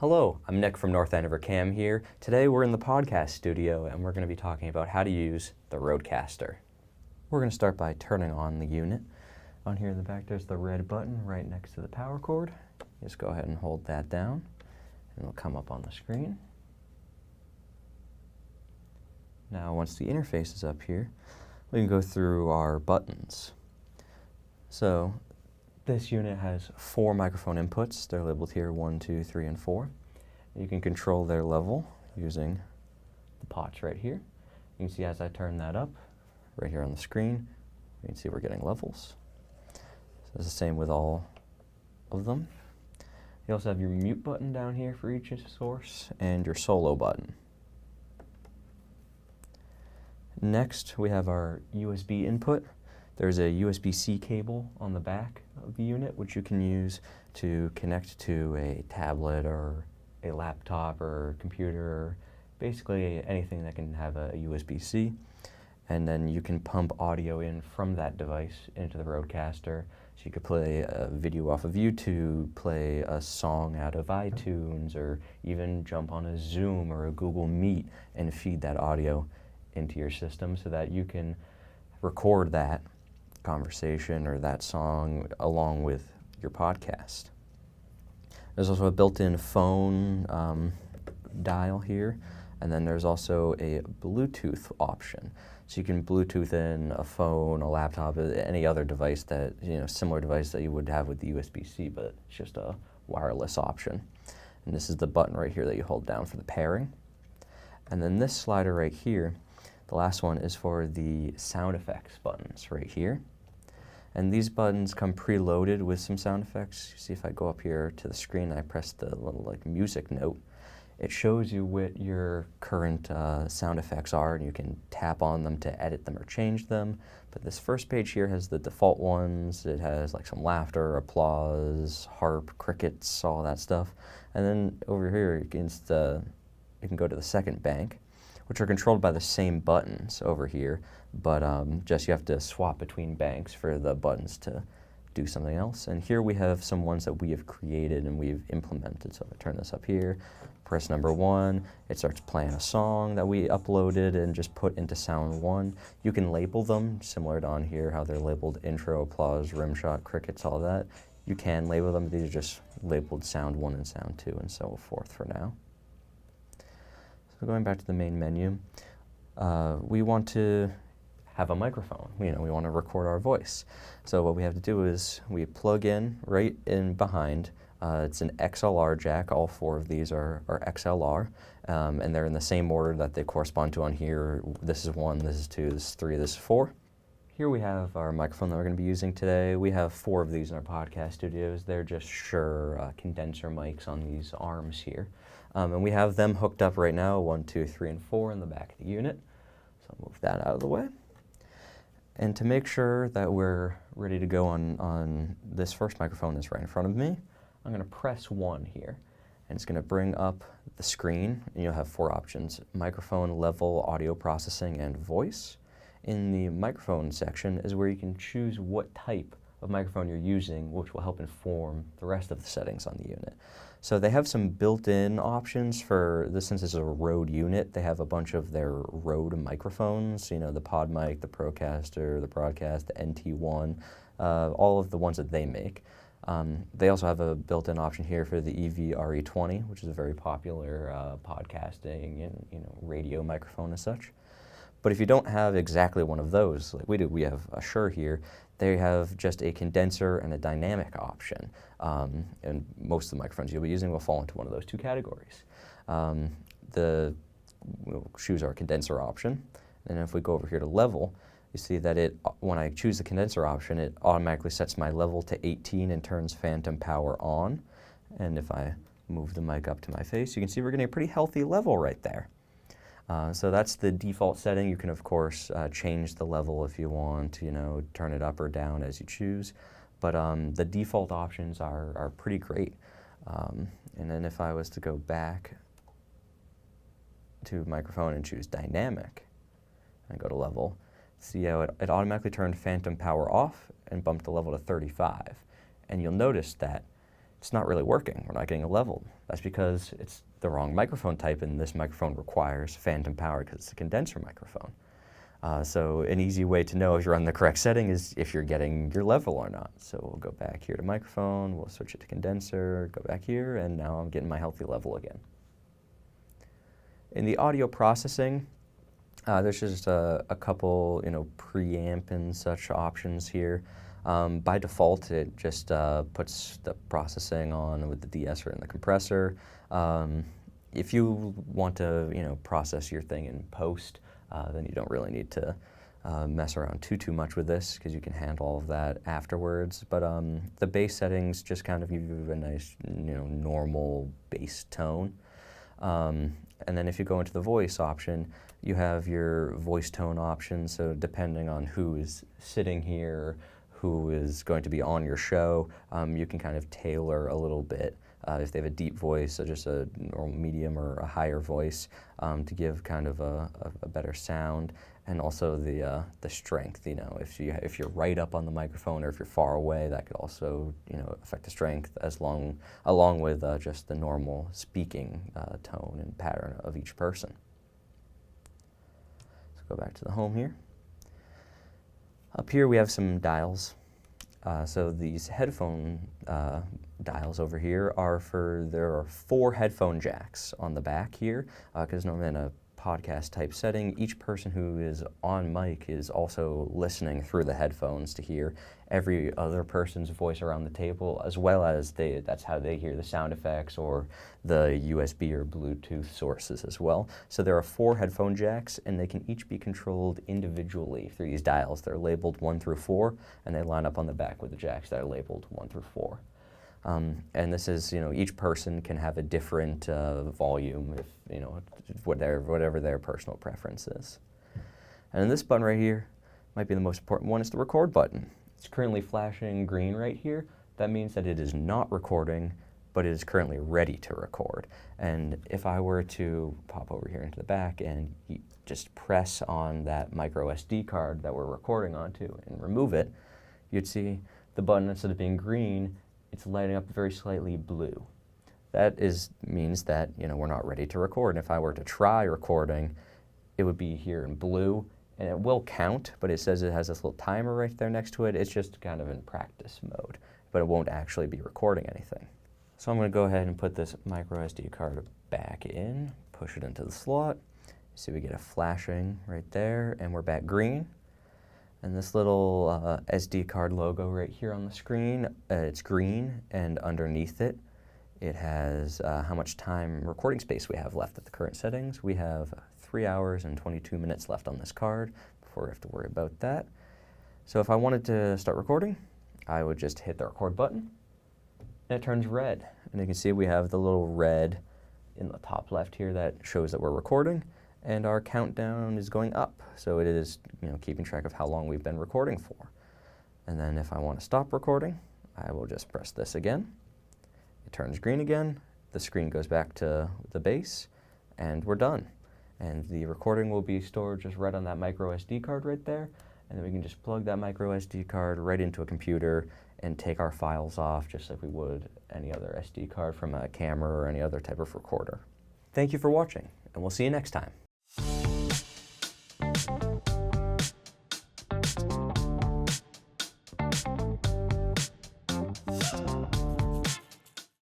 Hello, I'm Nick from North Andover Cam here. Today we're in the podcast studio and we're going to be talking about how to use the Rodecaster. We're going to start by turning on the unit. On here in the back there's the red button right next to the power cord. Just go ahead and hold that down and it'll come up on the screen. Now once the interface is up here, we can go through our buttons. So this unit has 4 microphone inputs. They're labeled here 1, 2, 3, and 4. You can control their level using the pots right here. You can see as I turn that up, right here on the screen, you can see we're getting levels. So it's the same with all of them. You also have your mute button down here for each source and your solo button. Next, we have our USB input. There's a USB-C cable on the back of the unit, which you can use to connect to a tablet or a laptop or computer, or basically anything that can have a USB-C. And then you can pump audio in from that device into the Rodecaster. So you could play a video off of YouTube, play a song out of iTunes, or even jump on a Zoom or a Google Meet and feed that audio into your system so that you can record that conversation or that song along with your podcast. There's also a built-in phone dial here, and then there's also a Bluetooth option. So you can Bluetooth in a phone, a laptop, any other device that, similar device that you would have with the USB-C, but it's just a wireless option. And this is the button right here that you hold down for the pairing. And then this slider right here, the last one, is for the sound effects buttons right here. And these buttons come preloaded with some sound effects. You see, if I go up here to the screen and I press the little music note, it shows you what your current sound effects are, and you can tap on them to edit them or change them. But this first page here has the default ones. It has some laughter, applause, harp, crickets, all that stuff. And then over here you can go to the second bank, which are controlled by the same buttons over here, but just you have to swap between banks for the buttons to do something else. And here we have some ones that we have created and we've implemented. So if I turn this up here, press number 1, it starts playing a song that we uploaded and just put into sound 1. You can label them, similar to on here, how they're labeled intro, applause, rimshot, crickets, all that. You can label them, these are just labeled sound 1 and sound 2 and so forth for now. So going back to the main menu, we want to have a microphone. We want to record our voice. So what we have to do is we plug in right in behind. It's an XLR jack. All 4 of these are XLR, and they're in the same order that they correspond to on here. This is 1, this is 2, this is 3, this is 4. Here we have our microphone that we're going to be using today. We have 4 of these in our podcast studios. They're just Shure condenser mics on these arms here. And we have them hooked up right now, 1, 2, 3, and 4 in the back of the unit. So I'll move that out of the way. And to make sure that we're ready to go on this first microphone that's right in front of me, I'm going to press 1 here. And it's going to bring up the screen, and you'll have 4 options: microphone, level, audio processing, and voice. In the microphone section is where you can choose what type of microphone you're using, which will help inform the rest of the settings on the unit. So they have some built-in options for this. Since it's a Rode unit, they have a bunch of their Rode microphones, the Pod Mic, the Procaster, the Broadcast, the NT1, all of the ones that they make. They also have a built-in option here for the EV-RE20, which is a very popular podcasting and radio microphone as such. But if you don't have exactly one of those, like we do, we have a Shure here, they have just a condenser and a dynamic option. And most of the microphones you'll be using will fall into one of those 2 categories. We'll choose our condenser option, and if we go over here to level, you see that when I choose the condenser option, it automatically sets my level to 18 and turns phantom power on. And if I move the mic up to my face, you can see we're getting a pretty healthy level right there. So that's the default setting. You can, of course, change the level if you want, turn it up or down as you choose. But the default options are pretty great. And then if I was to go back to microphone and choose dynamic and go to level, see how it automatically turned phantom power off and bumped the level to 35. And you'll notice that it's not really working. We're not getting a level. That's because it's the wrong microphone type, and this microphone requires phantom power because it's a condenser microphone. So an easy way to know if you're on the correct setting is if you're getting your level or not. So we'll go back here to microphone, we'll switch it to condenser, go back here, and now I'm getting my healthy level again. In the audio processing, there's just a couple, preamp and such options here. By default, it just puts the processing on with the de-esser and the compressor. If you want to, process your thing in post, then you don't really need to mess around too much with this because you can handle all of that afterwards. But the bass settings just kind of give you a nice, normal bass tone. And then if you go into the voice option, you have your voice tone option. So depending on who is sitting here, who is going to be on your show, you can kind of tailor a little bit. If they have a deep voice, so just a normal medium or a higher voice, to give kind of a better sound, and also the strength. If you're right up on the microphone or if you're far away, that could also affect the strength along with just the normal speaking tone and pattern of each person. Let's go back to the home here. Up here we have some dials. So these headphone dials over here there are 4 headphone jacks on the back here, because normally in a podcast type setting, each person who is on mic is also listening through the headphones to hear every other person's voice around the table, as well as that's how they hear the sound effects or the USB or Bluetooth sources as well. So there are 4 headphone jacks, and they can each be controlled individually through these dials. They're labeled 1 through 4, and they line up on the back with the jacks that are labeled 1 through 4. And this is, each person can have a different volume, if whatever their personal preference is. And this button right here might be the most important one. It's the record button. It's currently flashing green right here. That means that it is not recording, but it is currently ready to record. And if I were to pop over here into the back and just press on that micro SD card that we're recording onto and remove it, you'd see the button, instead of being green, it's lighting up very slightly blue. That means that we're not ready to record. And if I were to try recording, it would be here in blue, and it will count, but it says it has this little timer right there next to it. It's just kind of in practice mode, but it won't actually be recording anything. So I'm going to go ahead and put this micro SD card back in, push it into the slot. See, we get a flashing right there, and we're back green. And this little SD card logo right here on the screen, it's green, and underneath it, it has how much time recording space we have left at the current settings. We have 3 hours and 22 minutes left on this card before we have to worry about that. So if I wanted to start recording, I would just hit the record button, and it turns red. And you can see we have the little red in the top left here that shows that we're recording. And our countdown is going up, so it is keeping track of how long we've been recording for. And then if I want to stop recording, I will just press this again. It turns green again, the screen goes back to the base, and we're done. And the recording will be stored just right on that micro SD card right there, and then we can just plug that micro SD card right into a computer and take our files off just like we would any other SD card from a camera or any other type of recorder. Thank you for watching, and we'll see you next time.